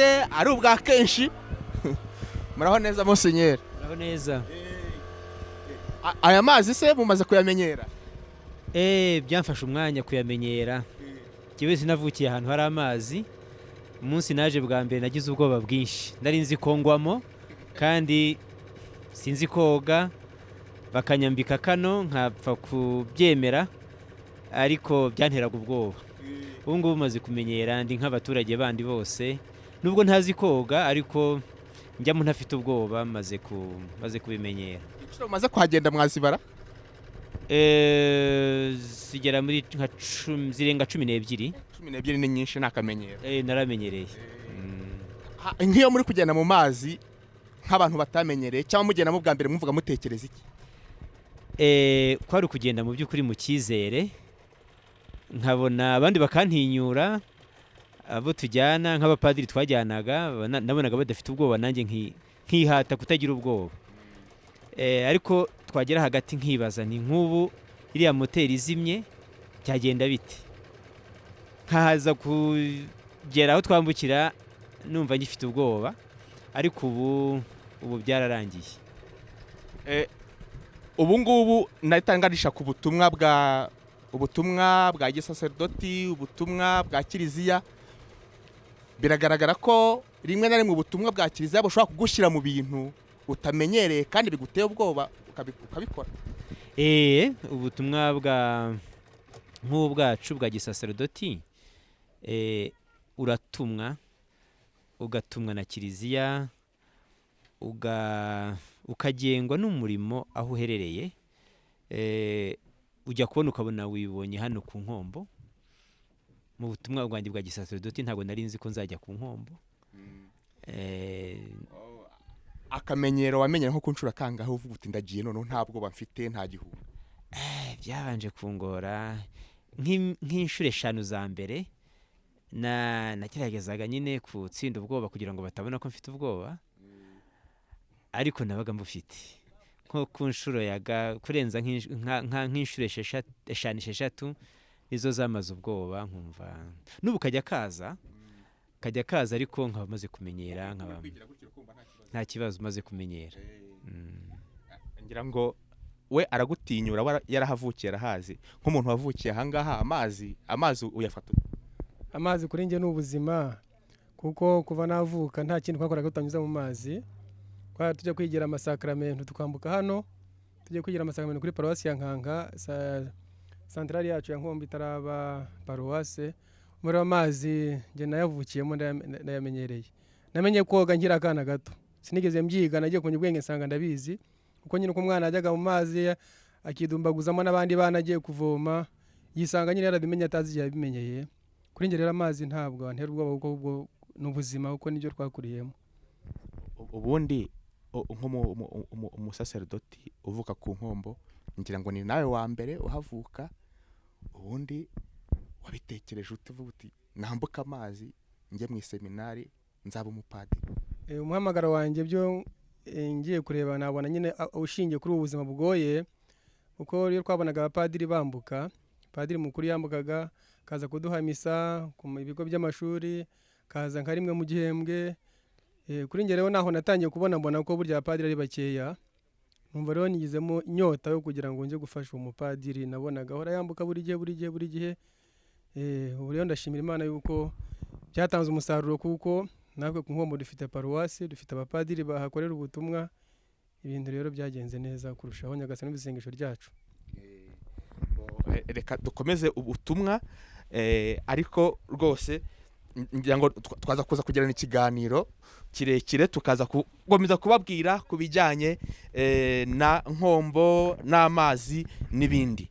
ari ubwa kenshi. Muraho neza Monsignor. Muraho neza. Aya mazi se mumaze kuyamenyera? Byamfashe umwanya kuyamenyera. Jewe sinavukiye ahantu hari amazi. Umunsi naje bwa mbere nagize ubwoba bwinshi. Nari nzi kongwamo kandi sinzi koga, bakanyambika kano nkapfa kubyemera, ariko byanteraga ubwoba. Ubu ngubu maze kumenyera ndi nk'abaturage bandi bose, nubwo ntazi koga ariko njyamo ntafite ubwoba, maze kubimenyera. Inshuro maze kuhagenda mwazibara? Zigera muri zirenga 12. 12 ni nyinshi nakamenyero. Naramenyereye. Nk'iyo muri kugenda mu mazi nk'abantu batamenyereye cyangwa mugenda mu bwa mbere mwumvuga mutekereza iki? Kwari kugenda mu by'ukuri mu cyizere, nkabona abandi bakantinyura, abo tujyana nk'abapadiri twajyanaga nabonaga badafite ubwoba, nanjye nkihata kutagira ubwoba. Ariko twagera hagati nkibaza ni nk'ubu iriya moteri izimye cyagenda bite? Nkahaza kugera aho twambukira numva ngifite ubwoba, ariko ubu byararangiye. Ubu ngubu natanganisha ku ubutumwa bwa gisaserdoti, ubutumwa bwa kiliziya. Biragaragara ko rimwe na rimwe ubutumwa bwa kiliziya bushobora kugushyira mu bintu utamenyereye kandi biguteye ubwoba ukabikora. Ubutumwa nk'ubwacu bwa gisaserdoti ugatumwa na kiliziya, ukagengwa n'umurimo aho uherereye. Ujya kubona ukabona wibonye hano ku Nkombo. Mu butumwa bwanjye bwa gisaserdoti ntabwo nari nzi ko nzajya ku Nkombo. Akamenyero wamenyera nko kunshura kangaho uvuga uti ndagiye none ntabwo bamfite nta gihugu? Byabanje kungora nk'inshuro 5 za mbere. Nakiragezaga nyine kutsinda ubwoba kugira ngo batabona ko mfite ubwoba, ariko nabaga mbufite. Nko ku nshuro kurenza nk'inshuro 5 nizo zamaze ubwoba, nkumva n'ubu kajya kaza ariko nkaba maze kumenyera, nkaba nta kibazo maze kumenyera. Ngira ngo we aragutinyura, yarahavukiye arahazi. Nk'umuntu wavukiye ahangaha amazi uyafata? Amazi kuri njye n'ubuzima, kuko kuva navuka nta kintu twakoraga tutanyuze mu mazi. Kwa tujya kwigira amasakramentu tukambuka hano, tujye kwigira amasakramentu kuri paruwasi ya Nkanka, santrali yacu ya Nkombo itaraba paruwase. Muri amazi njye nayavukiyemo ndayamenyereye. Namenye koga ngira akana gato, sinigeze mbyiga, nagiye kumenya ubwenge nsanga ndabizi, kuko nyine uko umwana ajyaga mu mazi akidumbaguzamo n'abandi bana agiye kuvoma, yisanga nyine yarabimenye atazi igihe yabimenyeye. Kuri njye rero amazi ntabwo antera ubwoba, kuko n'ubuzima, kuko nibyo twakuriyemo. Ubundi umusaserdoti uvuka ku Nkombo, ngira ngo ni nawe wa mbere uhavuka. Ubundi wabitekereje uvuga uti nambuka amazi njye mu seminari nzaba umupadiri? Umuhamagaro wanjye byo ngiye kureba nabona nyine ushingiye kuri ubuzima bugoye, kuko rero twabonaga abapadiri bambuka. Padiri mukuru yambukaga kaza kuduha misa ku bigo by'amashuri, kaza nka rimwe mu gihembwe. Kuri njye rero naho natangiye mbona ko burya abapadiri ari bakeya, numva rero nigizemo inyota yo kugira ngo njye gufasha umupadiri. Nabonaga ahora yambuka buri gihe. Ubu rero ndashimira Imana yuko byatanze umusaruro, kuko natwe ku Nkombo dufite paruwasi, dufite abapadiri bahakorera ubutumwa. Ibintu rero byagenze neza kurushaho, nyagasani n'isengesho ryacu. Reka dukomeze ubutumwa, ariko rwose ngira ngo twaza kuza kugirana ikiganiro kirekire, tukaza gukomeza kubabwira ku bijyanye na Nkombo n'amazi n'ibindi.